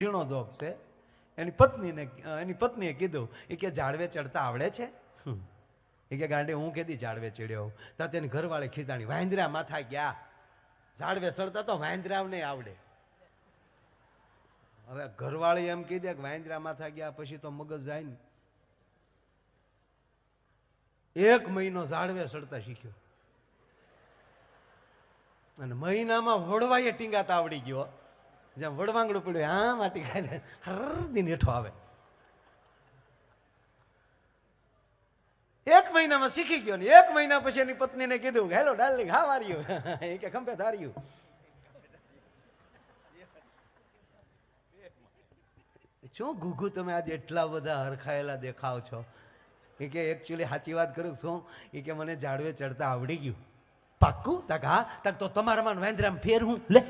ઝીણો જોક છે. એની પત્નીએ કીધું એ કે ઝાડવે ચડતા આવડે છે? એ કે ગાંડે હું કેદી ઝાડવે ચડ્યો. તો તેની ઘરવાળી ખીજાણી, વાંદરા માથા ગયા, ઝાડવે ચડતા તો વાંદરાને આવડે. હવે ઘરવાળી એમ કીધે કે વાંદરા માથા ગયા પછી તો મગજ જાય ને. 1 મહિનો ઝાડવે ચડતા શીખ્યો અને મહિનામાં વડવાએ ટીંગાતા આવડી ગયો. જેમ વડવાંગડું પડ્યું હા માટી ખાઈને હરદી નેઠો આવે. 1 મહિનામાં શીખી ગયો ને 1 મહિના પછી એની પત્નીને કીધું, hello darling, how are you? એ કે ખંભે ધાર્યું. શું ગુગુ તમે આજે એટલા બધા હરખાયેલા દેખાવ છો? એ કે એકચ્યુઅલી સાચી વાત કરું શું? એ કે મને ઝાડવે ચડતા આવડી ગયું. પાક્કું? તક હા. તક તો તમારામાં વાંદરામાં ફેર હું લે